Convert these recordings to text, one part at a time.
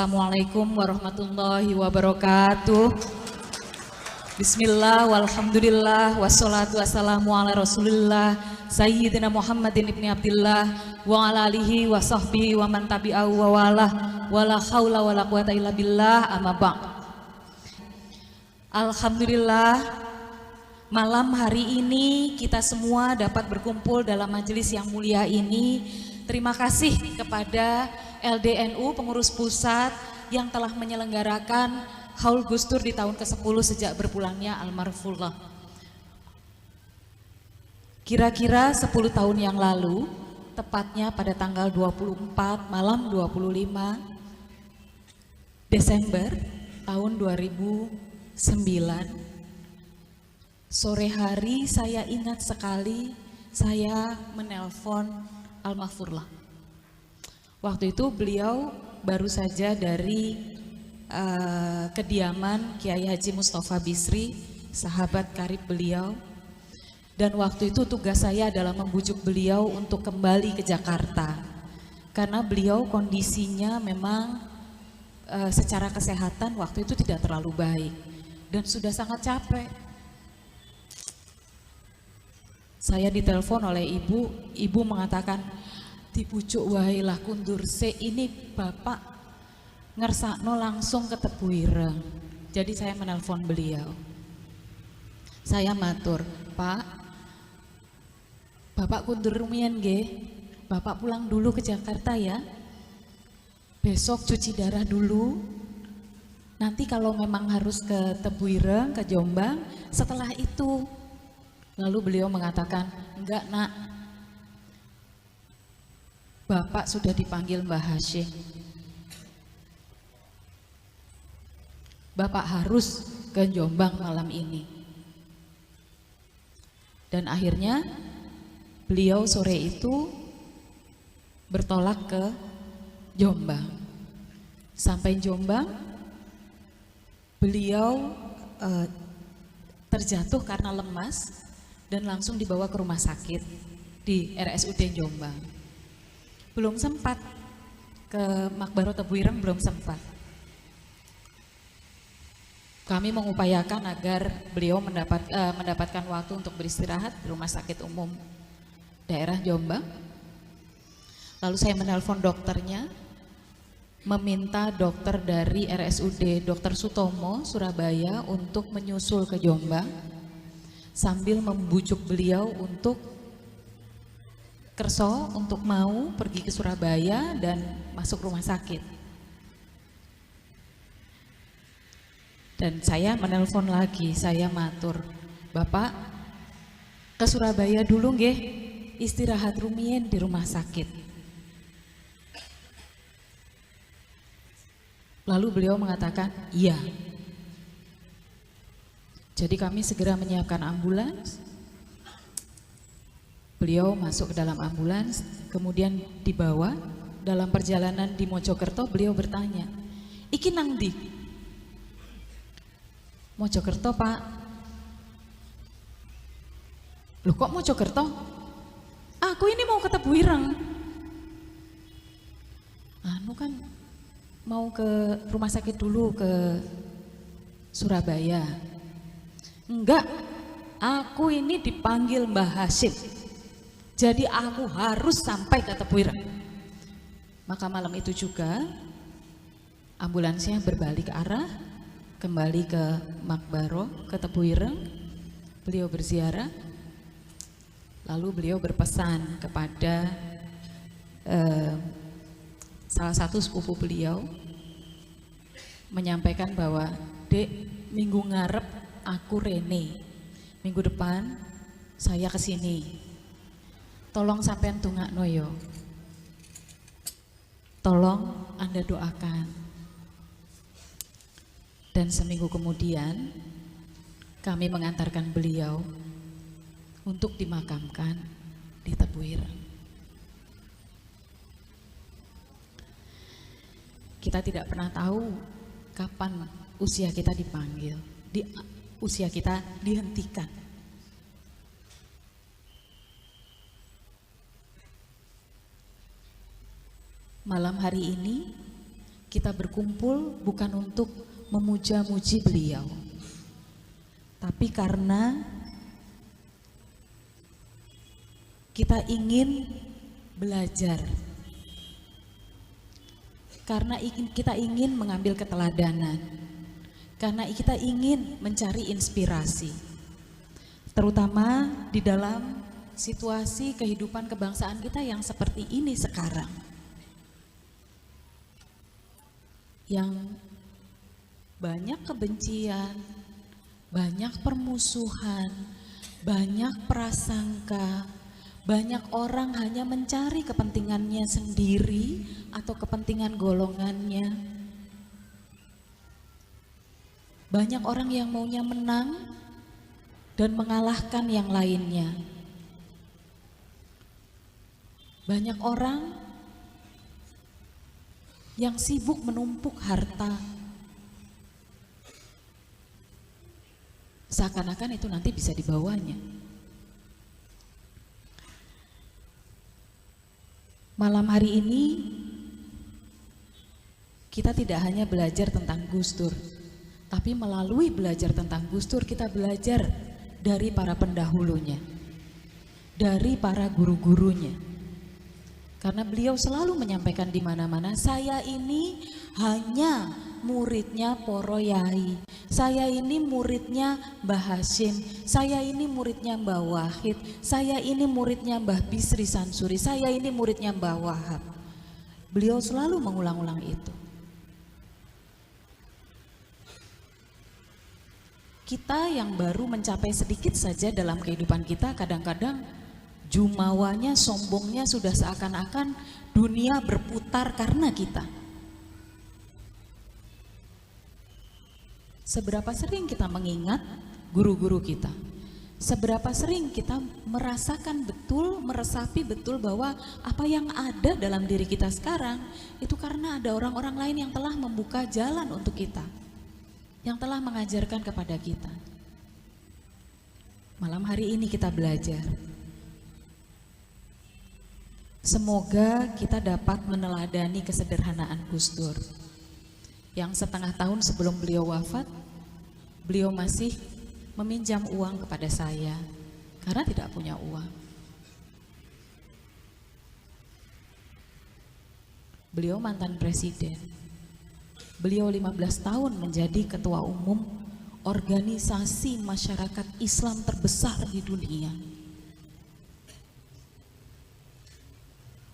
Assalamualaikum warahmatullahi wabarakatuh. Bismillah, walhamdulillah, wassalatu wassalamu ala rasulillah Sayyidina Muhammadin ibni Abdillah wa ala alihi wa sahbihi wa man tabi'ahu wa walah wa la hawla wa la quwata illa billah amma ba'd. Alhamdulillah, malam hari ini kita semua dapat berkumpul dalam majelis yang mulia ini. Terima kasih kepada LDNU pengurus pusat yang telah menyelenggarakan Haul Gusdur di tahun ke-10 sejak berpulangnya almarhumullah. Kira-kira 10 tahun yang lalu, tepatnya pada tanggal 24 malam 25 Desember tahun 2009, sore hari saya ingat sekali saya menelpon almarhumullah. Waktu itu beliau baru saja dari kediaman Kiai Haji Mustafa Bisri, sahabat karib beliau. Dan waktu itu tugas saya adalah membujuk beliau untuk kembali ke Jakarta. Karena beliau kondisinya memang secara kesehatan waktu itu tidak terlalu baik. Dan sudah sangat capek. Saya ditelepon oleh ibu mengatakan, dibujuk wahailah kundur se ini bapak ngersakno langsung ke Tebu Ireng. Jadi saya menelpon beliau. Saya matur, Pak, bapak kundur rumian nggih, bapak pulang dulu ke Jakarta ya. Besok cuci darah dulu. Nanti kalau memang harus ke Tebu Ireng, ke Jombang, setelah itu. Lalu beliau mengatakan, enggak nak, bapak sudah dipanggil Mbah Hashim. Bapak harus ke Jombang malam ini. Dan akhirnya beliau sore itu bertolak ke Jombang. Sampai Jombang, beliau terjatuh karena lemas dan langsung dibawa ke rumah sakit di RSUD Jombang. Belum sempat ke Makbarot Tebu Ireng, belum sempat. Kami mengupayakan agar beliau mendapatkan waktu untuk beristirahat di Rumah Sakit Umum Daerah Jombang. Lalu saya menelpon dokternya, meminta dokter dari RSUD Dr. Sutomo Surabaya untuk menyusul ke Jombang, sambil membujuk beliau untuk kerso untuk mau pergi ke Surabaya dan masuk rumah sakit. Dan saya menelpon lagi, saya matur, Bapak ke Surabaya dulu nggih, istirahat rumien di rumah sakit. Lalu beliau mengatakan, iya. Jadi kami segera menyiapkan ambulans. Beliau masuk ke dalam ambulans, kemudian dibawa. Dalam perjalanan di Mojokerto, beliau bertanya, iki nang ndi? Mojokerto Pak. Loh kok Mojokerto? Aku ini mau ke Tebu Ireng. Anu kan mau ke rumah sakit dulu ke Surabaya. Enggak, aku ini dipanggil Mbah Hashim. Jadi aku harus sampai ke Tebu Ireng. Maka malam itu juga ambulansnya berbalik arah, kembali ke Makbaro, ke Tebu Ireng. Beliau berziarah. Lalu beliau berpesan kepada salah satu sepupu beliau, menyampaikan bahwa, Dek, minggu ngarep aku rene, minggu depan saya kesini. Tolong sampean tungakno yo. Tolong Anda doakan. Dan seminggu kemudian kami mengantarkan beliau untuk dimakamkan di Tebu Ireng. Kita tidak pernah tahu kapan usia kita dipanggil, usia kita dihentikan. Malam hari ini Kita berkumpul bukan untuk memuja-muji beliau, tapi karena kita ingin belajar, karena kita ingin mengambil keteladanan, karena kita ingin mencari inspirasi, terutama di dalam situasi kehidupan kebangsaan kita yang seperti ini sekarang, yang banyak kebencian, banyak permusuhan, banyak prasangka, banyak orang hanya mencari kepentingannya sendiri atau kepentingan golongannya. Banyak orang yang maunya menang dan mengalahkan yang lainnya. Banyak orang yang sibuk menumpuk harta, seakan-akan itu nanti bisa dibawanya. Malam hari ini kita tidak hanya belajar tentang Gus Dur, tapi melalui belajar tentang Gus Dur kita belajar dari para pendahulunya, dari para guru-gurunya. Karena beliau selalu menyampaikan di mana-mana, saya ini hanya muridnya Poro Yai, saya ini muridnya Mbah Hashim, saya ini muridnya Mbah Wahid, saya ini muridnya Mbah Bisri Sansuri, saya ini muridnya Mbah Wahab. Beliau selalu mengulang-ulang itu. Kita yang baru mencapai sedikit saja dalam kehidupan kita, kadang-kadang jumawanya, sombongnya sudah seakan-akan dunia berputar karena kita. Seberapa sering kita mengingat guru-guru kita? Seberapa sering kita merasakan betul, meresapi betul bahwa apa yang ada dalam diri kita sekarang itu karena ada orang-orang lain yang telah membuka jalan untuk kita, yang telah mengajarkan kepada kita. Malam hari ini kita belajar. Semoga kita dapat meneladani kesederhanaan Gus Dur, yang setengah tahun sebelum beliau wafat, beliau masih meminjam uang kepada saya karena tidak punya uang. Beliau mantan presiden, beliau 15 tahun menjadi ketua umum organisasi masyarakat Islam terbesar di dunia.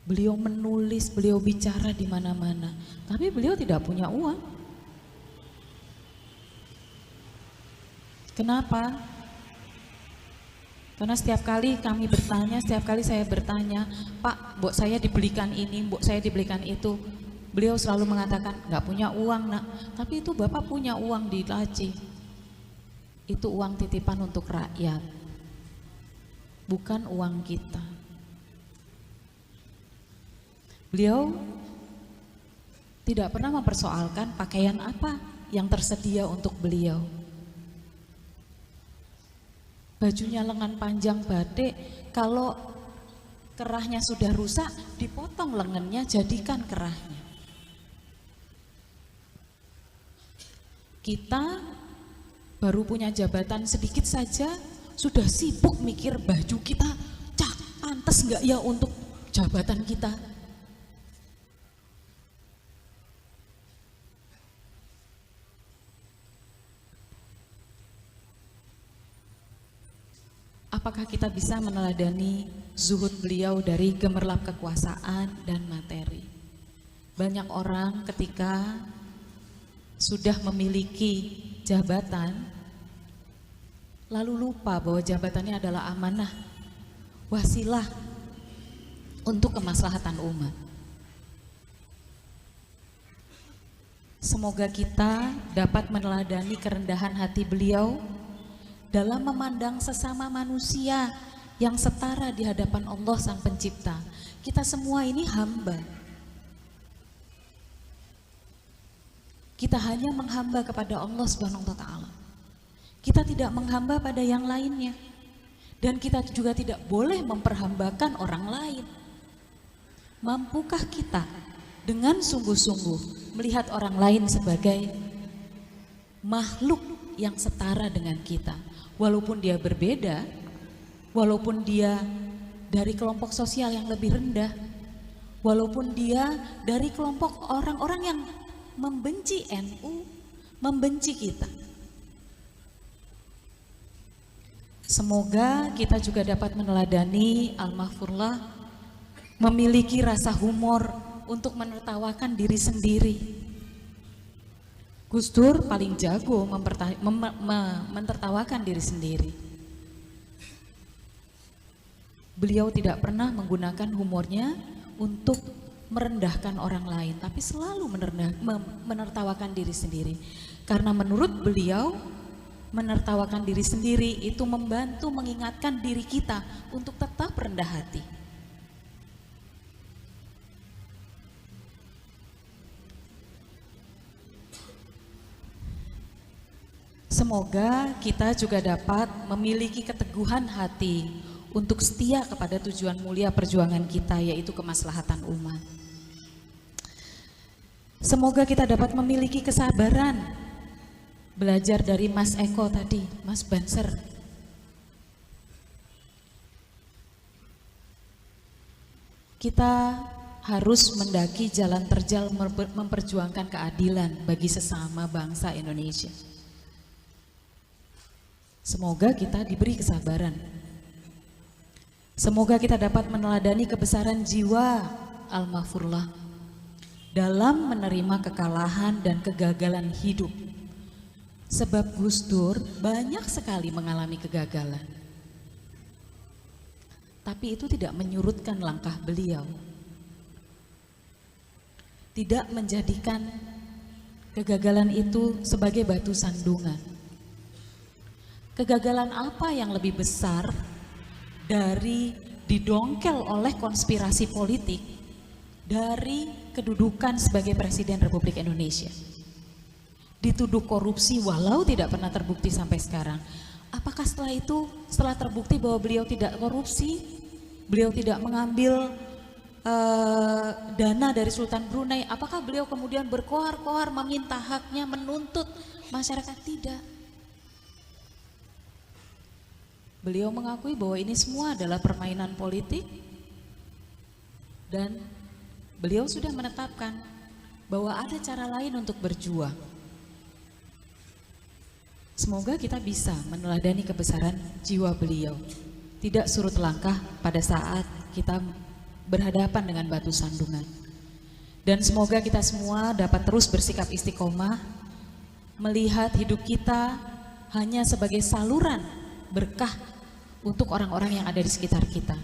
Beliau menulis, beliau bicara di mana-mana, tapi beliau tidak punya uang. Kenapa? Karena setiap kali kami bertanya, setiap kali saya bertanya, Pak, mbok saya dibelikan ini, mbok saya dibelikan itu, beliau selalu mengatakan, nggak punya uang nak. Tapi itu Bapak punya uang di laci. Itu uang titipan untuk rakyat, bukan uang kita. Beliau tidak pernah mempersoalkan pakaian apa yang tersedia untuk beliau. Bajunya lengan panjang batik, kalau kerahnya sudah rusak, dipotong lengannya, jadikan kerahnya. Kita baru punya jabatan sedikit saja, sudah sibuk mikir baju kita pantas nggak ya untuk jabatan kita. Apakah kita bisa meneladani zuhud beliau dari gemerlap kekuasaan dan materi? Banyak orang ketika sudah memiliki jabatan, lalu lupa bahwa jabatannya adalah amanah, wasilah untuk kemaslahatan umat. Semoga kita dapat meneladani kerendahan hati beliau dalam memandang sesama manusia yang setara di hadapan Allah Sang Pencipta. Kita semua ini hamba. Kita hanya menghamba kepada Allah Subhanahu wa Ta'ala. Kita tidak menghamba pada yang lainnya. Dan kita juga tidak boleh memperhambakan orang lain. Mampukah kita dengan sungguh-sungguh melihat orang lain sebagai makhluk yang setara dengan kita. Walaupun dia berbeda, walaupun dia dari kelompok sosial yang lebih rendah, walaupun dia dari kelompok orang-orang yang membenci NU, membenci kita. Semoga kita juga dapat meneladani Al-Mahfurlah memiliki rasa humor untuk menertawakan diri sendiri. Gus Dur paling jago menertawakan diri sendiri. Beliau tidak pernah menggunakan humornya untuk merendahkan orang lain, tapi selalu menertawakan diri sendiri. Karena menurut beliau, menertawakan diri sendiri itu membantu mengingatkan diri kita untuk tetap rendah hati. Semoga kita juga dapat memiliki keteguhan hati untuk setia kepada tujuan mulia perjuangan kita, yaitu kemaslahatan umat. Semoga kita dapat memiliki kesabaran, belajar dari Mas Eko tadi, Mas Banser. Kita harus mendaki jalan terjal memperjuangkan keadilan bagi sesama bangsa Indonesia. Semoga kita diberi kesabaran. Semoga kita dapat meneladani kebesaran jiwa Al-Mahfurlah dalam menerima kekalahan dan kegagalan hidup. Sebab Gus Dur banyak sekali mengalami kegagalan. Tapi itu tidak menyurutkan langkah beliau. Tidak menjadikan kegagalan itu sebagai batu sandungan. Kegagalan apa yang lebih besar dari didongkel oleh konspirasi politik dari kedudukan sebagai Presiden Republik Indonesia? Dituduh korupsi walau tidak pernah terbukti sampai sekarang. Apakah setelah itu, setelah terbukti bahwa beliau tidak korupsi, beliau tidak mengambil dana dari Sultan Brunei, apakah beliau kemudian berkoar-koar meminta haknya, menuntut masyarakat? Tidak. Beliau mengakui bahwa ini semua adalah permainan politik dan beliau sudah menetapkan bahwa ada cara lain untuk berjuang. Semoga kita bisa meneladani kebesaran jiwa beliau, tidak surut langkah pada saat kita berhadapan dengan batu sandungan. Dan semoga kita semua dapat terus bersikap istiqomah, melihat hidup kita hanya sebagai saluran berkah untuk orang-orang yang ada di sekitar kita.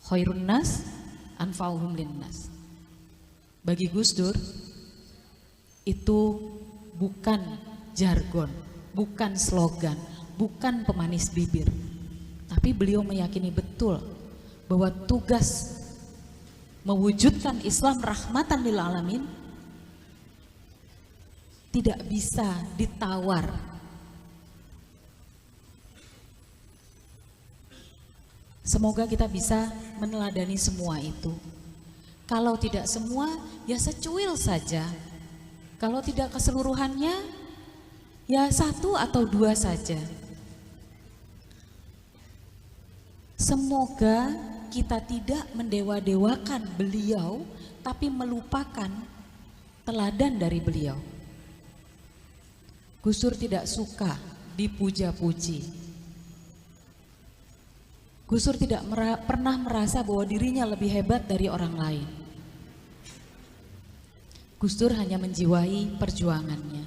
Khairun nas anfa'uhum linnas. Bagi Gus Dur itu bukan jargon, bukan slogan, bukan pemanis bibir, tapi beliau meyakini betul bahwa tugas mewujudkan Islam rahmatan lil alamin tidak bisa ditawar. Semoga kita bisa meneladani semua itu. Kalau tidak semua, ya secuil saja. Kalau tidak keseluruhannya, ya 1 atau 2 saja. Semoga kita tidak mendewa-dewakan beliau, tapi melupakan teladan dari beliau. Gus Dur tidak suka dipuja-puji. Gus Dur tidak pernah merasa bahwa dirinya lebih hebat dari orang lain. Gus Dur hanya menjiwai perjuangannya.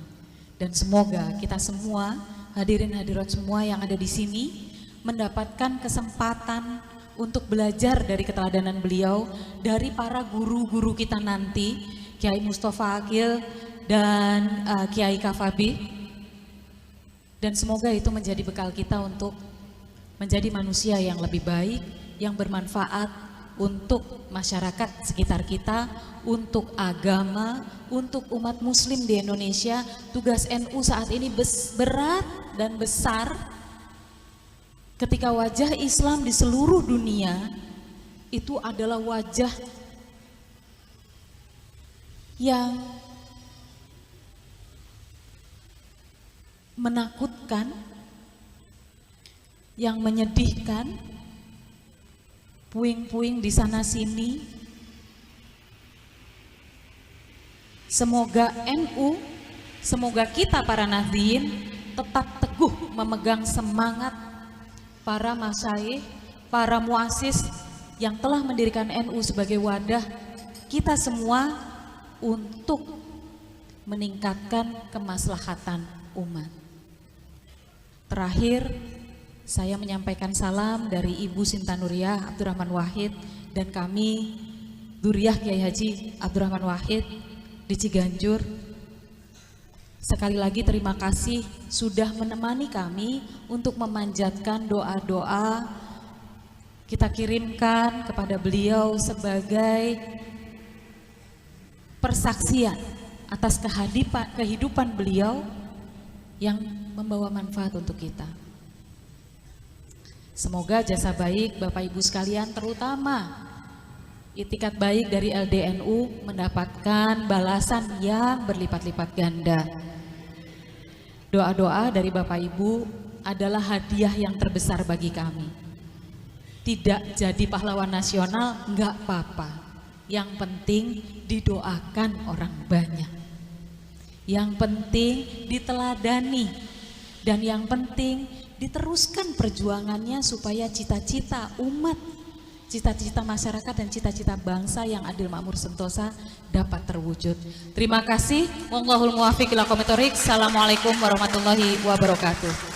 Dan semoga kita semua, hadirin hadirat semua yang ada di sini, mendapatkan kesempatan untuk belajar dari keteladanan beliau, dari para guru-guru kita nanti, Kiai Mustafa Akil dan Kiai Kafabi. Dan semoga itu menjadi bekal kita untuk menjadi manusia yang lebih baik, yang bermanfaat untuk masyarakat sekitar kita, untuk agama, untuk umat muslim di Indonesia. Tugas NU saat ini berat dan besar ketika wajah Islam di seluruh dunia itu adalah wajah yang menakutkan, yang menyedihkan, puing-puing di sana sini. Semoga NU, semoga kita para Nahdliyin tetap teguh memegang semangat para masyayikh, para muassis yang telah mendirikan NU sebagai wadah kita semua untuk meningkatkan kemaslahatan umat. Terakhir, saya menyampaikan salam dari Ibu Sintanuriah Abdurrahman Wahid dan kami Dzurriyyah Kiai Haji Abdurrahman Wahid di Ciganjur. Sekali lagi terima kasih sudah menemani kami untuk memanjatkan doa-doa. Kita kirimkan kepada beliau sebagai persaksian atas kehidupan beliau yang membawa manfaat untuk kita. Semoga jasa baik Bapak Ibu sekalian, terutama itikat baik dari LDNU mendapatkan balasan yang berlipat-lipat ganda. Doa-doa dari Bapak Ibu adalah hadiah yang terbesar bagi kami. Tidak jadi pahlawan nasional enggak apa-apa. Yang penting didoakan orang banyak. Yang penting diteladani, dan yang penting diteruskan perjuangannya supaya cita-cita umat, cita-cita masyarakat dan cita-cita bangsa yang adil, makmur, sentosa dapat terwujud. Terima kasih. Wallahul muwaffiq ila aqwamit thoriq. Assalamualaikum warahmatullahi wabarakatuh.